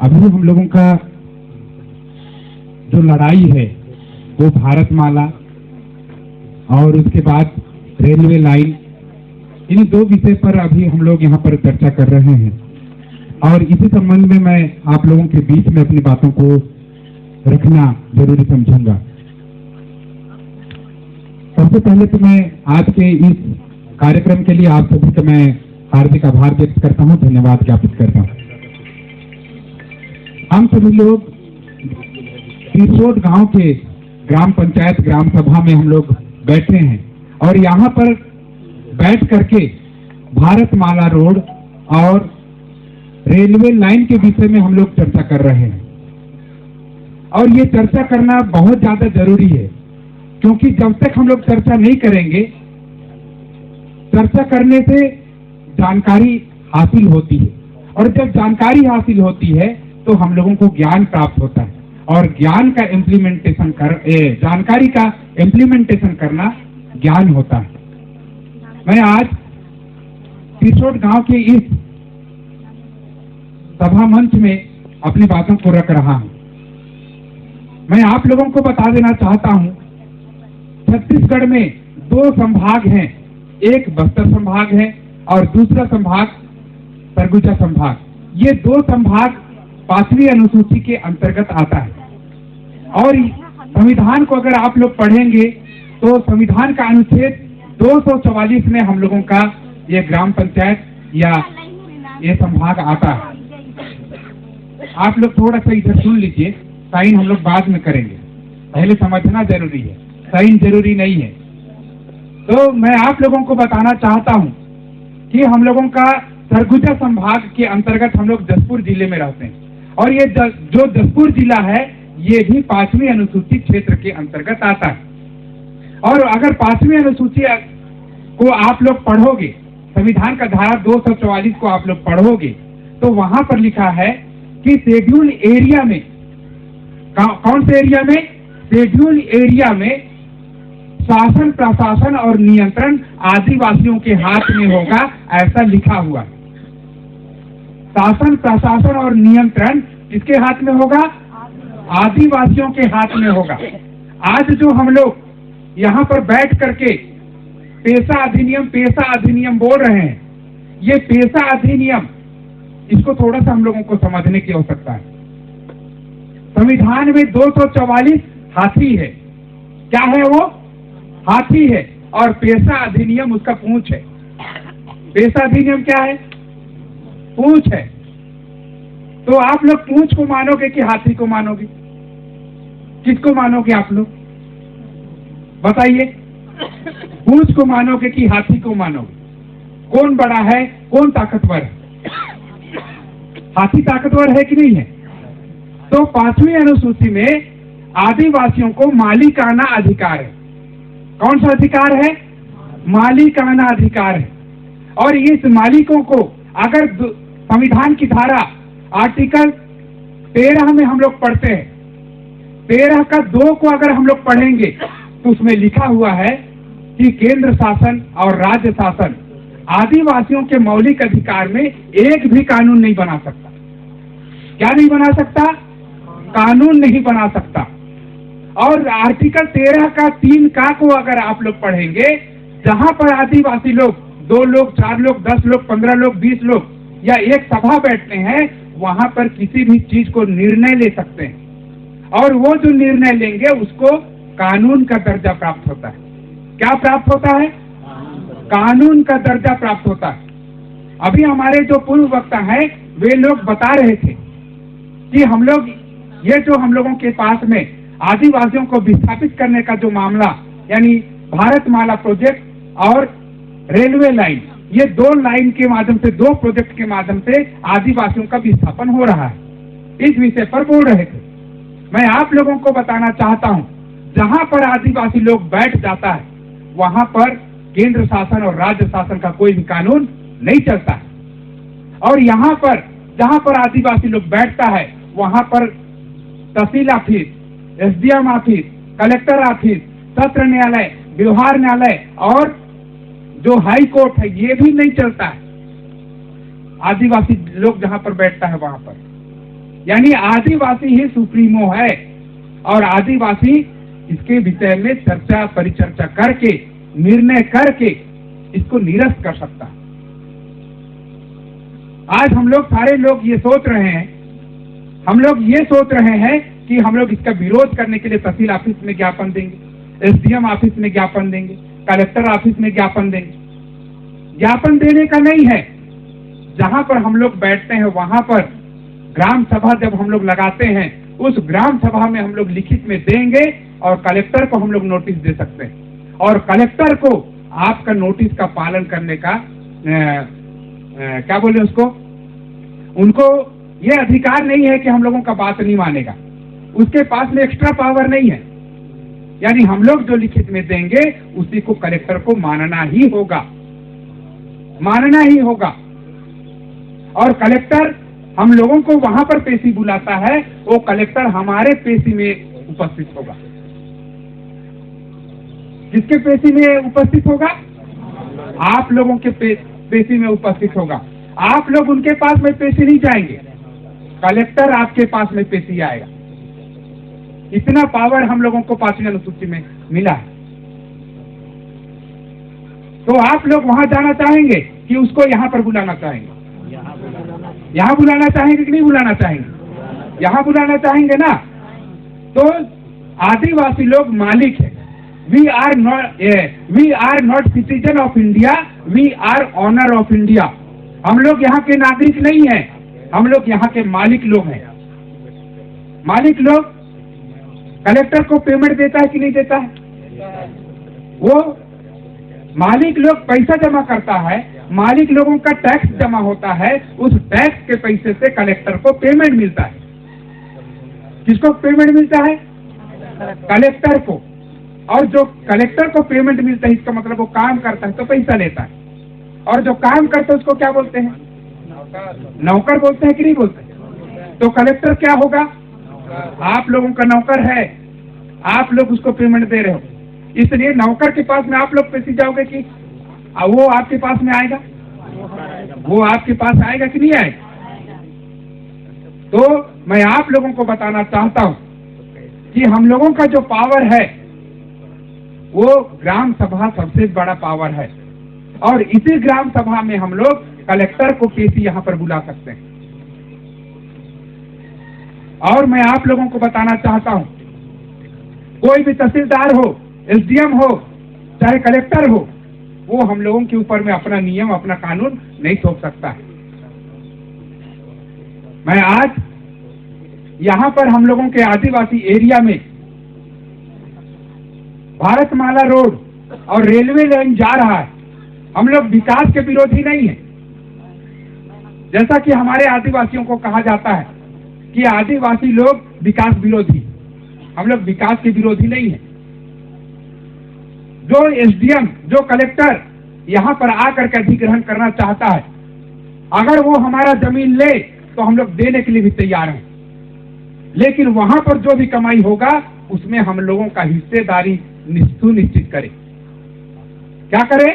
अभी हम लोगों का जो लड़ाई है वो भारतमाला और उसके बाद रेलवे लाइन, इन दो विषय पर अभी हम लोग यहाँ पर चर्चा कर रहे हैं। और इसी संबंध में मैं आप लोगों के बीच में अपनी बातों को रखना जरूरी समझूंगा। सबसे पहले तो मैं आज के इस कार्यक्रम के लिए आप सभी का मैं हार्दिक आभार व्यक्त करता हूँ, धन्यवाद ज्ञापित करता हूँ। हम सभी लोग तिरसोट गांव के ग्राम पंचायत ग्राम सभा में हम लोग बैठे हैं और यहाँ पर बैठ करके भारतमाला रोड और रेलवे लाइन के विषय में हम लोग चर्चा कर रहे हैं। और ये चर्चा करना बहुत ज्यादा जरूरी है, क्योंकि जब तक हम लोग चर्चा नहीं करेंगे, चर्चा करने से जानकारी हासिल होती है और जब जानकारी हासिल होती है तो हम लोगों को ज्ञान प्राप्त होता है और ज्ञान का इम्प्लीमेंटेशन जानकारी का इम्प्लीमेंटेशन करना ज्ञान होता है। मैं आज तिरसोट गांव के इस सभा मंच में अपनी बातों को रख रहा हूं। मैं आप लोगों को बता देना चाहता हूं, छत्तीसगढ़ में दो संभाग हैं, एक बस्तर संभाग है और दूसरा संभाग सरगुजा संभाग। ये दो संभाग 5वीं अनुसूची के अंतर्गत आता है। और संविधान को अगर आप लोग पढ़ेंगे तो संविधान का अनुच्छेद 244 में हम लोगों का ये ग्राम पंचायत या ये संभाग आता है। आप लोग थोड़ा सा इधर सुन लीजिए, साइन हम लोग बाद में करेंगे, पहले समझना जरूरी है, साइन जरूरी नहीं है। तो मैं आप लोगों को बताना चाहता हूं कि हम लोगों का सरगुजा संभाग के अंतर्गत हम लोग जसपुर जिले में रहते हैं और ये जो जसपुर जिला है ये भी 5वीं अनुसूची क्षेत्र के अंतर्गत आता है। और अगर 5वीं अनुसूची को आप लोग पढ़ोगे, संविधान का धारा 244 को आप लोग पढ़ोगे तो वहां पर लिखा है कि शेड्यूल एरिया में, कौन से एरिया में? शेड्यूल एरिया में शासन प्रशासन और नियंत्रण आदिवासियों के हाथ में होगा, ऐसा लिखा हुआ है। शासन प्रशासन और नियंत्रण किसके हाथ में होगा? आदिवासियों के हाथ में होगा। आज जो हम लोग यहाँ पर बैठ करके पेशा अधिनियम बोल रहे हैं, ये पेशा अधिनियम, इसको थोड़ा सा हम लोगों को समझने की आवश्यकता है। संविधान में 244 हाथी है, क्या है वो? हाथी है। और पेशा अधिनियम उसका पूंछ है। पेशा अधिनियम क्या है? पूंछ है। तो आप लोग पूंछ को मानोगे कि हाथी को मानोगे? किसको मानोगे आप लोग बताइए? पूंछ को मानोगे कि हाथी को मानोगे? कौन बड़ा है, कौन ताकतवर है? हाथी ताकतवर है कि नहीं है? तो 5वीं अनुसूची में आदिवासियों को मालिकाना अधिकार है। कौन सा अधिकार है? मालिकाना अधिकार है। और इस मालिकों को अगर संविधान की धारा आर्टिकल 13 में हम लोग पढ़ते हैं, 13 का 2 को अगर हम लोग पढ़ेंगे तो उसमें लिखा हुआ है कि केंद्र शासन और राज्य शासन आदिवासियों के मौलिक अधिकार में एक भी कानून नहीं बना सकता। क्या नहीं बना सकता? कानून नहीं बना सकता। और आर्टिकल 13 का 3 का को अगर आप लोग पढ़ेंगे, जहां पर आदिवासी लोग 2 लोग 4 लोग 10 लोग 15 लोग 20 लोग या एक सभा बैठते हैं, वहां पर किसी भी चीज को निर्णय ले सकते हैं और वो जो निर्णय लेंगे उसको कानून का दर्जा प्राप्त होता है। क्या प्राप्त होता है? कानून का दर्जा प्राप्त होता है। अभी हमारे जो पूर्व वक्ता हैं वे लोग बता रहे थे कि हम लोग ये जो हम लोगों के पास में आदिवासियों को विस्थापित करने का जो मामला, यानी भारतमाला प्रोजेक्ट और रेलवे लाइन, ये 2 लाइन के माध्यम से, 2 प्रोजेक्ट के माध्यम से आदिवासियों का विस्थापन हो रहा है, इस विषय पर बोल रहे थे। मैं आप लोगों को बताना चाहता हूं, जहां पर आदिवासी लोग बैठ जाता है वहां पर केंद्र शासन और राज्य शासन का कोई भी कानून नहीं चलता है। और यहाँ पर जहां पर आदिवासी लोग बैठता है वहां पर tehsil office, SDM office, collector office, सत्र न्यायालय, व्यवहार न्यायालय और जो हाई कोर्ट है ये भी नहीं चलता है। आदिवासी लोग जहां पर बैठता है वहां पर यानी आदिवासी ही सुप्रीमो है और आदिवासी इसके विषय में चर्चा परिचर्चा करके निर्णय करके इसको निरस्त कर सकता है। आज हम लोग सारे लोग ये सोच रहे हैं, हम लोग ये सोच रहे हैं कि हम लोग इसका विरोध करने के लिए तहसील ऑफिस में ज्ञापन देंगे, एसडीएम ऑफिस में ज्ञापन देंगे, कलेक्टर ऑफिस में ज्ञापन देंगे। ज्ञापन देने का नहीं है, जहां पर हम लोग बैठते हैं वहां पर ग्राम सभा जब हम लोग लगाते हैं, उस ग्राम सभा में हम लोग लिखित में देंगे और कलेक्टर को हम लोग नोटिस दे सकते हैं और कलेक्टर को आपका नोटिस का पालन करने का क्या बोले उसको, उनको ये अधिकार नहीं है कि हम लोगों का बात नहीं मानेगा, उसके पास में एक्स्ट्रा पावर नहीं है। यानी हम लोग जो लिखित में देंगे उसी को कलेक्टर को मानना ही होगा, मानना ही होगा। और कलेक्टर हम लोगों को वहां पर पेशी बुलाता है, वो कलेक्टर हमारे पेशी में उपस्थित होगा। किसके पेशी में उपस्थित होगा? आप लोगों के पेशी में उपस्थित होगा। आप लोग उनके पास में पेशी नहीं जाएंगे, कलेक्टर आपके पास में पेशी आएगा। इतना पावर हम लोगों को 5वीं अनुसूची में मिला है। तो आप लोग वहां जाना चाहेंगे कि उसको यहां पर बुलाना चाहेंगे? यहाँ बुलाना चाहेंगे कि नहीं बुलाना चाहेंगे? यहाँ बुलाना चाहेंगे ना। तो आदिवासी लोग मालिक है। We are not citizen of India, we are owner of India. हम लोग यहाँ के नागरिक नहीं है, हम लोग यहाँ के मालिक लोग हैं। मालिक लोग कलेक्टर को पेमेंट देता है कि नहीं देता है? वो मालिक लोग पैसा जमा करता है, मालिक लोगों का टैक्स जमा होता है, उस टैक्स के पैसे से कलेक्टर को पेमेंट मिलता है। किसको पेमेंट मिलता है? कलेक्टर को। और जो कलेक्टर को पेमेंट मिलता है इसका मतलब वो काम करता है तो पैसा लेता है, और जो काम करता है उसको क्या बोलते हैं? नौकर बोलते हैं कि नहीं बोलते? तो कलेक्टर क्या होगा? आप लोगों का नौकर है, आप लोग उसको पेमेंट दे रहे हो, इसलिए नौकर के पास में आप लोग पैसे जाओगे कि वो आपके पास में आएगा? वो आपके पास आएगा कि नहीं आएगा? तो मैं आप लोगों को बताना चाहता हूं कि हम लोगों का जो पावर है वो ग्राम सभा सबसे बड़ा पावर है, और इसी ग्राम सभा में हम लोग कलेक्टर को पेशी यहाँ पर बुला सकते हैं। और मैं आप लोगों को बताना चाहता हूं, कोई भी तहसीलदार हो, एसडीएम हो, चाहे कलेक्टर हो, वो हम लोगों के ऊपर में अपना नियम अपना कानून नहीं थोप सकता है। मैं आज यहाँ पर हम लोगों के आदिवासी एरिया में भारतमाला रोड और रेलवे लाइन जा रहा है। हम लोग विकास के विरोधी नहीं है, जैसा कि हमारे आदिवासियों को कहा जाता है कि आदिवासी लोग विकास विरोधी। हम लोग विकास के विरोधी नहीं है। जो एसडीएम, जो कलेक्टर यहाँ पर आकर के अधिग्रहण करना चाहता है, अगर वो हमारा जमीन ले तो हम लोग देने के लिए भी तैयार हैं, लेकिन वहां पर जो भी कमाई होगा उसमें हम लोगों का हिस्सेदारी सुनिश्चित करे। क्या करे?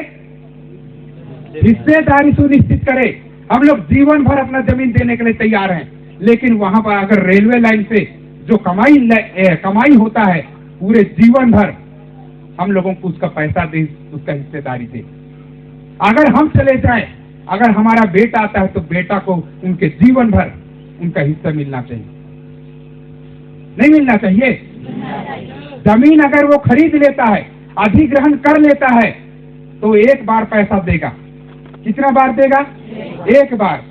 हिस्सेदारी सुनिश्चित करे। हम लोग जीवन भर अपना जमीन देने के लिए तैयार हैं, लेकिन वहां पर अगर रेलवे लाइन से जो कमाई होता है पूरे जीवन भर हम लोगों को उसका पैसा दे, उसका हिस्सेदारी दे। अगर हम चले जाएं, अगर हमारा बेटा आता है तो बेटा को उनके जीवन भर उनका हिस्सा मिलना चाहिए, नहीं मिलना चाहिए? जमीन अगर वो खरीद लेता है, अधिग्रहण कर लेता है, तो एक बार पैसा देगा। कितना बार देगा? एक बार।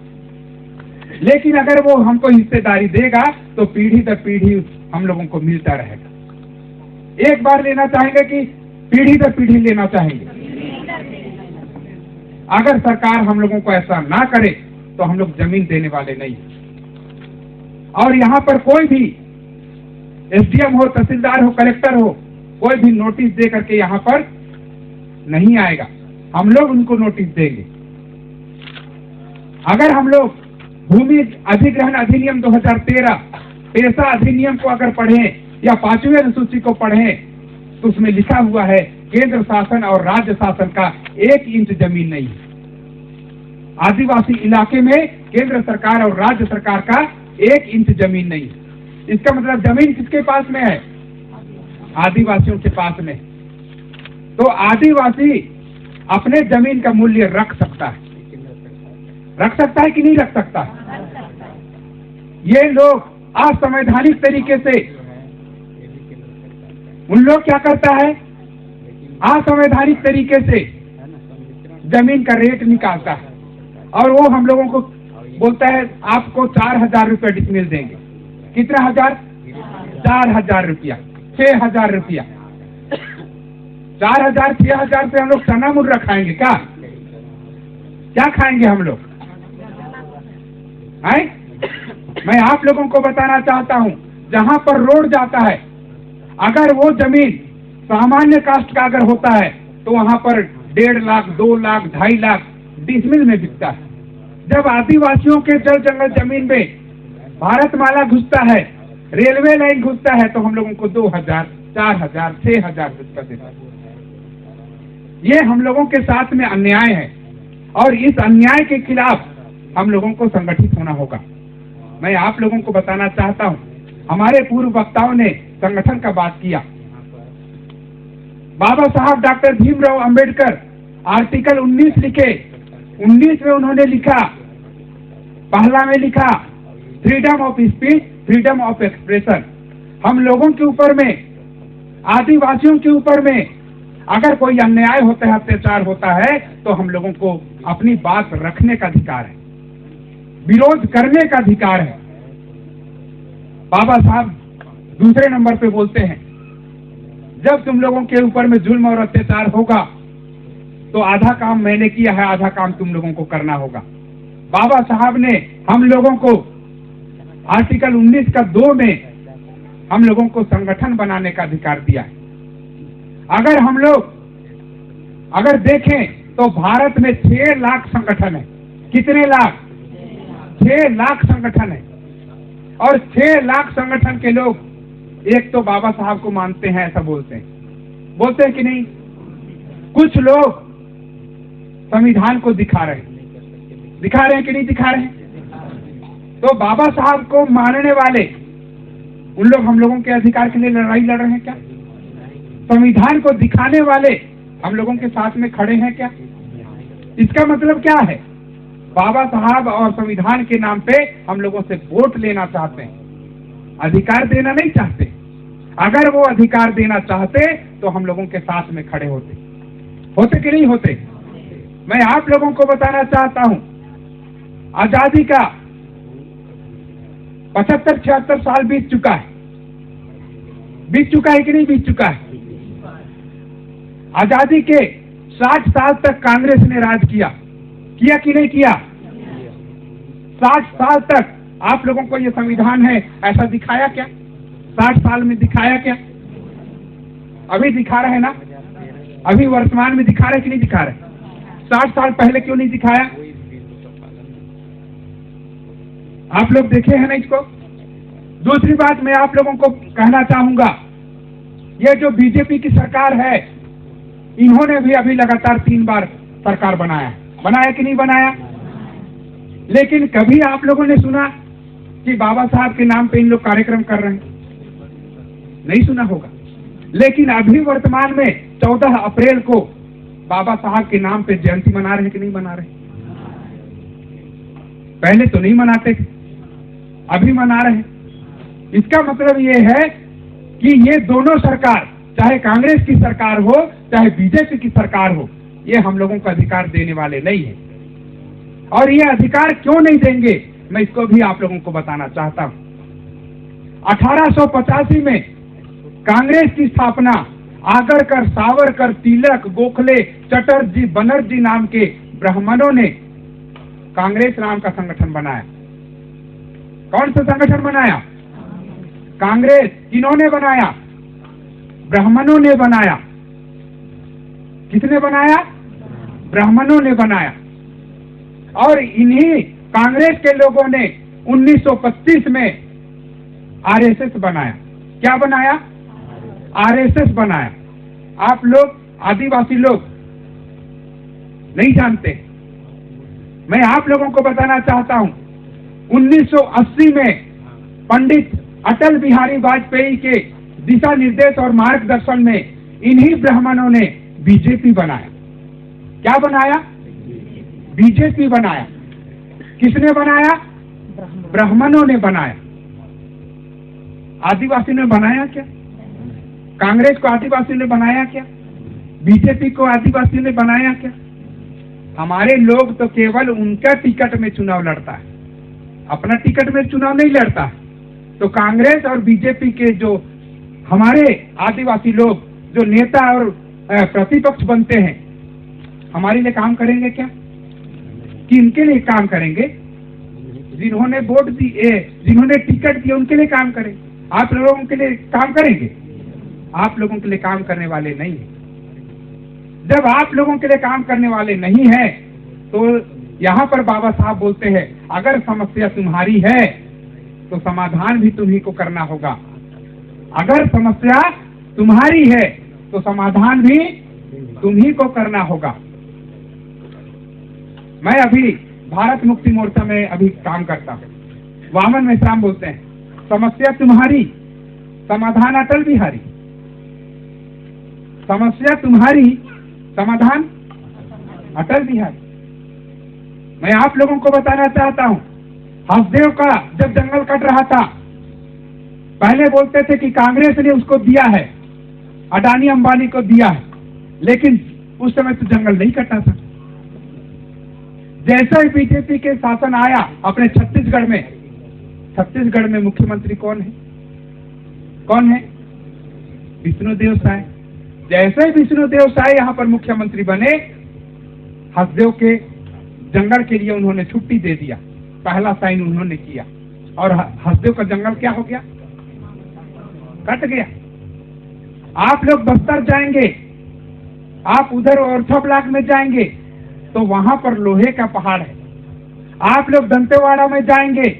लेकिन अगर वो हमको हिस्सेदारी देगा तो पीढ़ी दर पीढ़ी हम लोगों को मिलता रहेगा। एक बार लेना चाहेंगे कि पीढ़ी दर पीढ़ी लेना चाहेंगे? अगर सरकार हम लोगों को ऐसा ना करे तो हम लोग जमीन देने वाले नहीं। और यहाँ पर कोई भी एसडीएम हो, तहसीलदार हो, कलेक्टर हो, कोई भी नोटिस दे करके यहाँ पर नहीं आएगा। हम लोग उनको नोटिस देंगे। अगर हम लोग भूमि अधिग्रहण अधिनियम 2013 पेशा अधिनियम को अगर पढ़ें या 5वीं अनुसूची को पढ़ें तो उसमें लिखा हुआ है केंद्र शासन और राज्य शासन का 1 इंच जमीन नहीं है। आदिवासी इलाके में केंद्र सरकार और राज्य सरकार का 1 इंच जमीन नहीं। इसका मतलब जमीन किसके पास में है? आदिवासियों के पास में। तो आदिवासी अपने जमीन का मूल्य रख सकता है कि नहीं रख सकता? ये लोग असंवैधानिक तरीके से, उन लोग क्या करता है, असंवैधानिक तरीके से जमीन का रेट निकालता है और वो हम लोगों को बोलता है आपको 4,000 रुपया डिसमिल देंगे। कितना हजार? 4,000 रुपया, 6,000 रुपया। 4,000 6,000 से हम लोग चना मुर्रा खाएंगे क्या? क्या खाएंगे हम लोग? है? मैं आप लोगों को बताना चाहता हूं, जहां पर रोड जाता है, अगर वो जमीन सामान्य कास्ट का अगर होता है तो वहां पर 1.5 लाख, 2 लाख, 2.5 लाख डिसमिल में बिकता है। जब आदिवासियों के जल जंगल जमीन में भारतमाला घुसता है, रेलवे लाइन घुसता है, तो हम लोगों को 2,000, 4,000, 6,000 रुपया देता है। ये हम लोगों के साथ में अन्याय है और इस अन्याय के खिलाफ हम लोगों को संगठित होना होगा। मैं आप लोगों को बताना चाहता हूं, हमारे पूर्व वक्ताओं ने संगठन का बात किया। बाबा साहब डॉक्टर भीमराव अंबेडकर आर्टिकल 19 लिखे। 19 में उन्होंने लिखा, पहला में लिखा freedom of speech, freedom of expression. हम लोगों के ऊपर में, आदिवासियों के ऊपर में अगर कोई अन्याय होता है, अत्याचार होता है, तो हम लोगों को अपनी बात रखने का अधिकार है, विरोध करने का अधिकार है। बाबा साहब दूसरे नंबर पे बोलते हैं, जब तुम लोगों के ऊपर में जुल्म और अत्याचार होगा तो आधा काम मैंने किया है, आधा काम तुम लोगों को करना होगा। बाबा साहब ने हम लोगों को आर्टिकल 19 का 2 में हम लोगों को संगठन बनाने का अधिकार दिया है। अगर हम लोग अगर देखें तो भारत में 6 लाख संगठन है। कितने लाख? 6 लाख संगठन है। और 6 लाख संगठन के लोग एक तो बाबा साहब को मानते हैं, ऐसा बोलते हैं कि नहीं? कुछ लोग संविधान को दिखा रहे हैं कि नहीं दिखा रहे हैं? तो बाबा साहब को मानने वाले उन लोग हम लोगों के अधिकार के लिए लड़ाई लड़ रहे हैं क्या? संविधान को दिखाने वाले हम लोगों के साथ में खड़े हैं क्या? इसका मतलब क्या है? बाबा साहब और संविधान के नाम पे हम लोगों से वोट लेना चाहते हैं, अधिकार देना नहीं चाहते। अगर वो अधिकार देना चाहते तो हम लोगों के साथ में खड़े होते कि नहीं होते? मैं आप लोगों को बताना चाहता हूं, आजादी का 75-76 साल बीत चुका है कि नहीं बीत चुका है? आजादी के 60 साल तक कांग्रेस ने राज किया कि नहीं किया? 60 साल तक आप लोगों को ये संविधान है ऐसा दिखाया क्या? 60 साल में दिखाया क्या? अभी दिखा रहे ना? अभी वर्तमान में दिखा रहे कि नहीं दिखा रहे? 60 साल पहले क्यों नहीं दिखाया? आप लोग देखे हैं ना इसको? दूसरी बात मैं आप लोगों को कहना चाहूंगा, ये जो बीजेपी की सरकार है, इन्होंने भी अभी लगातार 3 बार सरकार बनाया कि नहीं बनाया? लेकिन कभी आप लोगों ने सुना कि बाबा साहब के नाम पे इन लोग कार्यक्रम कर रहे हैं? नहीं सुना होगा। लेकिन अभी वर्तमान में 14 अप्रैल को बाबा साहब के नाम पे जयंती मना रहे हैं कि नहीं मना रहे? पहले तो नहीं मनाते थे, अभी मना रहे हैं। इसका मतलब ये है कि ये दोनों सरकार, चाहे कांग्रेस की सरकार हो चाहे बीजेपी की सरकार हो, ये हम लोगों को अधिकार देने वाले नहीं है। और ये अधिकार क्यों नहीं देंगे, मैं इसको भी आप लोगों को बताना चाहता हूं। 1885 में कांग्रेस की स्थापना आगरकर, सावरकर, तिलक, गोखले, चटर्जी, बनर्जी नाम के ब्राह्मणों ने कांग्रेस नाम का संगठन बनाया। कौन सा संगठन बनाया? कांग्रेस। किन्होंने बनाया? ब्राह्मणों ने बनाया। किसने बनाया? ब्राह्मणों ने बनाया। और इन्हीं कांग्रेस के लोगों ने 1925 में आरएसएस बनाया। क्या बनाया? आरएसएस बनाया। आप लोग आदिवासी लोग नहीं जानते, मैं आप लोगों को बताना चाहता हूं। 1980 में पंडित अटल बिहारी वाजपेयी के दिशा निर्देश और मार्गदर्शन में इन्हीं ब्राह्मणों ने बीजेपी बनाया। क्या बनाया? बीजेपी बनाया। किसने बनाया? ब्राह्मणों ने बनाया। आदिवासी ने बनाया क्या? कांग्रेस को आदिवासी ने बनाया क्या? बीजेपी को आदिवासी ने बनाया क्या? हमारे लोग तो केवल उनका टिकट में चुनाव लड़ता है, अपना टिकट में चुनाव नहीं लड़ता है। तो कांग्रेस और बीजेपी के जो हमारे आदिवासी लोग जो नेता और प्रतिपक्ष बनते हैं, हमारे लिए काम करेंगे क्या? कि इनके लिए काम करेंगे? जिन्होंने वोट दिए, जिन्होंने टिकट दिए, उनके लिए काम करें। आप लोगों के लिए काम करेंगे? आप लोगों के लिए काम करने वाले नहीं है। जब आप लोगों के लिए काम करने वाले नहीं है, तो यहाँ पर बाबा साहब बोलते हैं, अगर समस्या तुम्हारी है तो समाधान भी तुम्ही को करना होगा। अगर समस्या तुम्हारी है तो समाधान भी तुम्ही को करना होगा। मैं अभी भारत मुक्ति मोर्चा में अभी काम करता हूँ। वामन मेश्राम बोलते हैं, समस्या तुम्हारी, समाधान अटल बिहारी। समस्या तुम्हारी, समाधान अटल बिहारी। मैं आप लोगों को बताना चाहता हूं, हसदेव का जब जंगल कट रहा था, पहले बोलते थे कि कांग्रेस ने उसको दिया है, अडानी अंबानी को दिया है, लेकिन उस समय तो जंगल नहीं कटा था। जैसे ही बीजेपी के शासन आया अपने छत्तीसगढ़ में मुख्यमंत्री कौन है? कौन है? विष्णुदेव साय। जैसे ही विष्णुदेव साय यहाँ पर मुख्यमंत्री बने, हसदेव के जंगल के लिए उन्होंने छुट्टी दे दिया, पहला साइन उन्होंने किया, और हसदेव का जंगल क्या हो गया? कट गया। आप लोग बस्तर जाएंगे, आप उधर औरछा ब्लॉक में जाएंगे तो वहां पर लोहे का पहाड़ है। आप लोग दंतेवाड़ा में जाएंगे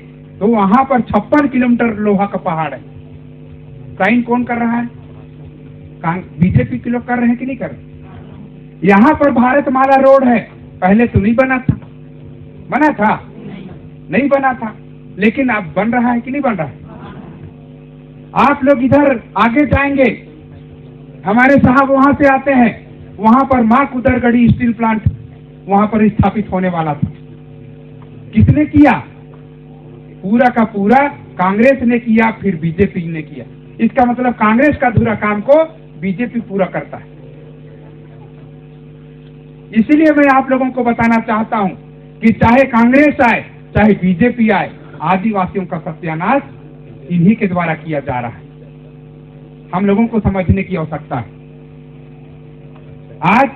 तो वहां पर 56 किलोमीटर लोहा का पहाड़ है। साइन कौन कर रहा है? बीजेपी के लोग कर रहे हैं कि नहीं कर रहे? यहाँ पर भारतमाला रोड है, पहले तो नहीं बना था। बना था? नहीं बना था, लेकिन अब बन रहा है कि नहीं बन रहा है? आप लोग इधर आगे जाएंगे, हमारे साहब वहां से आते हैं, वहां पर मां कुदरगढ़ी स्टील प्लांट वहां पर स्थापित होने वाला था। किसने किया? पूरा का पूरा कांग्रेस ने किया, फिर बीजेपी ने किया। इसका मतलब कांग्रेस का अधूरा काम को बीजेपी पूरा करता है। इसलिए मैं आप लोगों को बताना चाहता हूं कि चाहे कांग्रेस आए चाहे बीजेपी आए, आदिवासियों का सत्यानाश इन्हीं के द्वारा किया जा रहा है। हम लोगों को समझने की आवश्यकता है। आज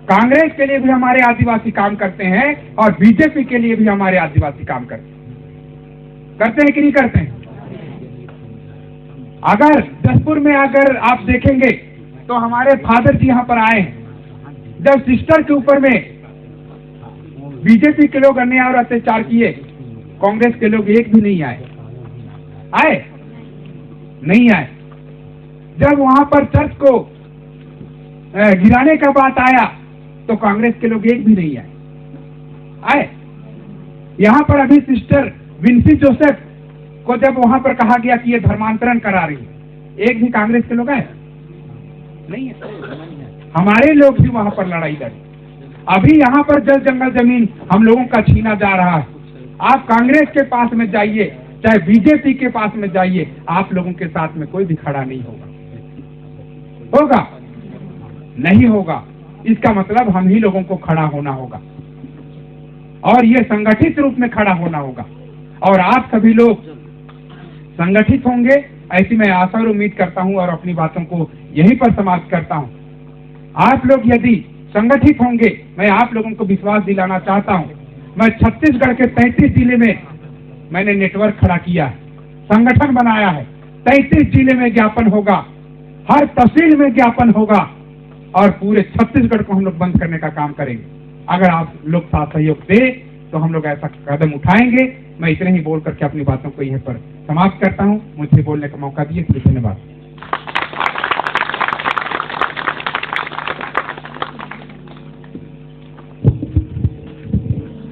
कांग्रेस के लिए भी हमारे आदिवासी काम करते हैं और बीजेपी के लिए भी हमारे आदिवासी काम करते हैं कि नहीं करते हैं? अगर जसपुर में अगर आप देखेंगे तो हमारे फादर जी यहाँ पर आए हैं। जब सिस्टर के ऊपर में बीजेपी के लोग अन्याय और अत्याचार किए, कांग्रेस के लोग एक भी नहीं आए। आए? नहीं आए। जब वहां पर चर्च को गिराने का बात आया तो कांग्रेस के लोग एक भी नहीं आए। आए? यहाँ पर अभी सिस्टर विंसी जोसेफ को जब वहां पर कहा गया कि ये धर्मांतरण करा रही है, एक भी कांग्रेस के लोग आए? नहीं है। हमारे लोग भी वहां पर लड़ाई लड़े। अभी यहाँ पर जल जंगल जमीन हम लोगों का छीना जा रहा है। आप कांग्रेस के पास में जाइए चाहे बीजेपी के पास में जाइए, आप लोगों के साथ में कोई भी खड़ा नहीं होगा। होगा? नहीं होगा। इसका मतलब हम ही लोगों को खड़ा होना होगा और ये संगठित रूप में खड़ा होना होगा, और आप सभी लोग संगठित होंगे, ऐसी मैं आशा और उम्मीद करता हूं और अपनी बातों को यहीं पर समाप्त करता हूं। आप लोग यदि संगठित होंगे, मैं आप लोगों को विश्वास दिलाना चाहता हूं, मैं छत्तीसगढ़ के 33 जिले में मैंने नेटवर्क खड़ा किया है, संगठन बनाया है। 33 जिले में ज्ञापन होगा, हर तहसील में ज्ञापन होगा और पूरे छत्तीसगढ़ को हम लोग बंद करने का काम करेंगे। अगर आप लोग साथ सहयोग दे तो हम लोग ऐसा कदम उठाएंगे। मैं इतने ही बोल करके अपनी बातों को यहीं पर समाप्त करता हूं। मुझे बोलने का मौका दिए इसलिए धन्यवाद।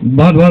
बहुत बहुत